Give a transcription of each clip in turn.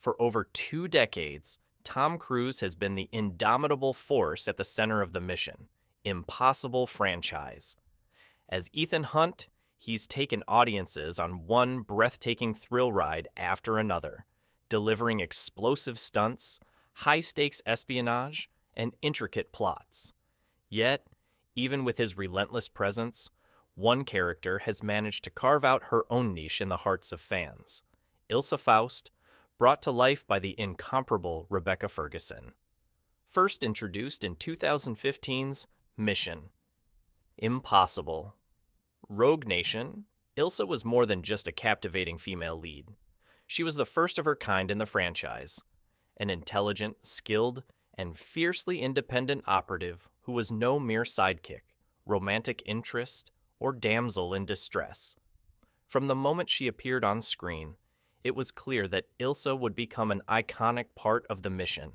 For over 2 decades, Tom Cruise has been the indomitable force at the center of the mission, Impossible franchise. As Ethan Hunt, he's taken audiences on one breathtaking thrill ride after another, delivering explosive stunts, high-stakes espionage, and intricate plots. Yet, even with his relentless presence, one character has managed to carve out her own niche in the hearts of fans. Ilsa Faust, brought to life by the incomparable Rebecca Ferguson. First introduced in 2015's Mission. Impossible. Rogue Nation, Ilsa was more than just a captivating female lead. She was the first of her kind in the franchise, an intelligent, skilled, and fiercely independent operative who was no mere sidekick, romantic interest, or damsel in distress. From the moment she appeared on screen, it was clear that Ilsa would become an iconic part of the mission,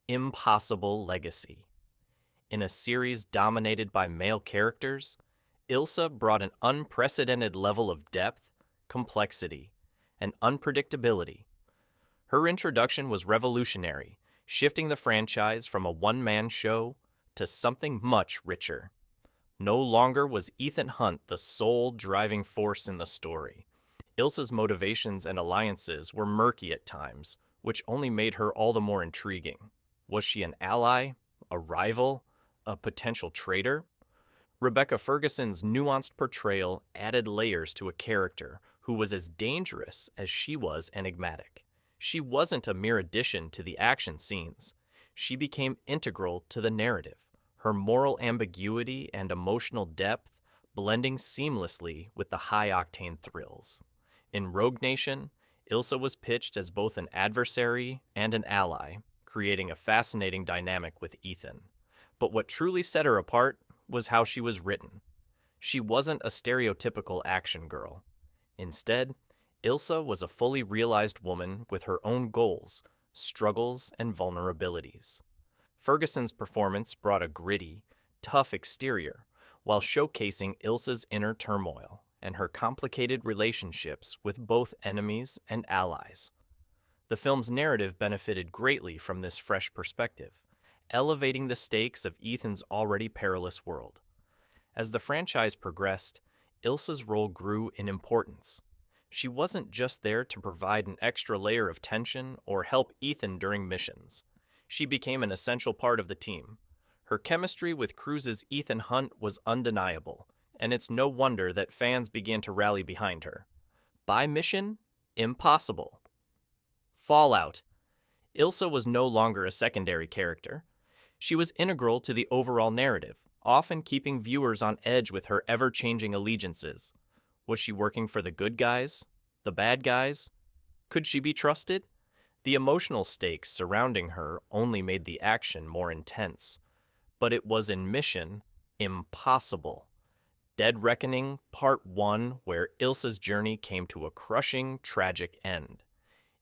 Impossible Legacy. In a series dominated by male characters, Ilsa brought an unprecedented level of depth, complexity, and unpredictability. Her introduction was revolutionary, shifting the franchise from a one-man show to something much richer. No longer was Ethan Hunt the sole driving force in the story. Ilsa's motivations and alliances were murky at times, which only made her all the more intriguing. Was she an ally, a rival, a potential traitor? Rebecca Ferguson's nuanced portrayal added layers to a character who was as dangerous as she was enigmatic. She wasn't a mere addition to the action scenes. She became integral to the narrative, her moral ambiguity and emotional depth blending seamlessly with the high-octane thrills. In Rogue Nation, Ilsa was pitched as both an adversary and an ally, creating a fascinating dynamic with Ethan. But what truly set her apart was how she was written. She wasn't a stereotypical action girl. Instead, Ilsa was a fully realized woman with her own goals, struggles, and vulnerabilities. Ferguson's performance brought a gritty, tough exterior, while showcasing Ilsa's inner turmoil and her complicated relationships with both enemies and allies. The film's narrative benefited greatly from this fresh perspective, elevating the stakes of Ethan's already perilous world. As the franchise progressed, Ilsa's role grew in importance. She wasn't just there to provide an extra layer of tension or help Ethan during missions. She became an essential part of the team. Her chemistry with Cruise's Ethan Hunt was undeniable, and it's no wonder that fans began to rally behind her. By Mission, Impossible. Fallout. Ilsa was no longer a secondary character. She was integral to the overall narrative, often keeping viewers on edge with her ever-changing allegiances. Was she working for the good guys? The bad guys? Could she be trusted? The emotional stakes surrounding her only made the action more intense. But it was in Mission Impossible. Dead Reckoning Part 1, where Ilsa's journey came to a crushing, tragic end.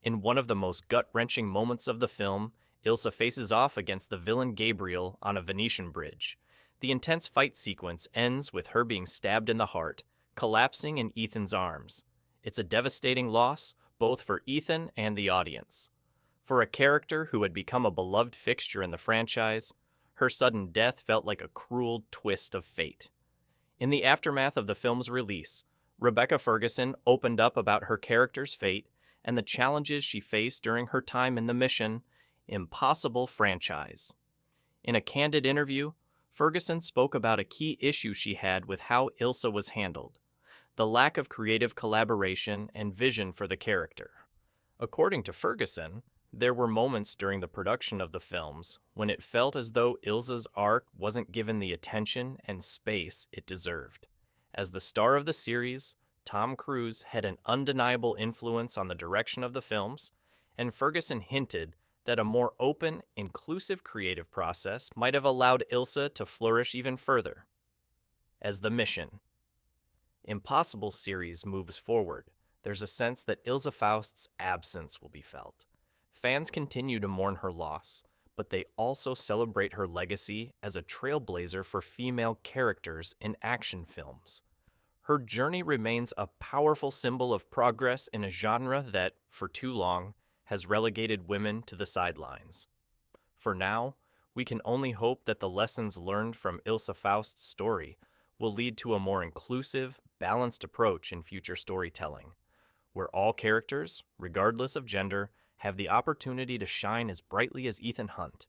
In one of the most gut-wrenching moments of the film, Ilsa faces off against the villain Gabriel on a Venetian bridge. The intense fight sequence ends with her being stabbed in the heart, collapsing in Ethan's arms. It's a devastating loss, both for Ethan and the audience. For a character who had become a beloved fixture in the franchise, her sudden death felt like a cruel twist of fate. In the aftermath of the film's release, Rebecca Ferguson opened up about her character's fate and the challenges she faced during her time in the Mission Impossible franchise. In a candid interview, Ferguson spoke about a key issue she had with how Ilsa was handled, the lack of creative collaboration and vision for the character. According to Ferguson, there were moments during the production of the films when it felt as though Ilsa's arc wasn't given the attention and space it deserved. As the star of the series, Tom Cruise had an undeniable influence on the direction of the films, and Ferguson hinted that a more open, inclusive creative process might have allowed Ilsa to flourish even further. As the Mission Impossible series moves forward, there's a sense that Ilsa Faust's absence will be felt. Fans continue to mourn her loss, but they also celebrate her legacy as a trailblazer for female characters in action films. Her journey remains a powerful symbol of progress in a genre that, for too long, has relegated women to the sidelines. For now, we can only hope that the lessons learned from Ilsa Faust's story will lead to a more inclusive, balanced approach in future storytelling, where all characters, regardless of gender, have the opportunity to shine as brightly as Ethan Hunt.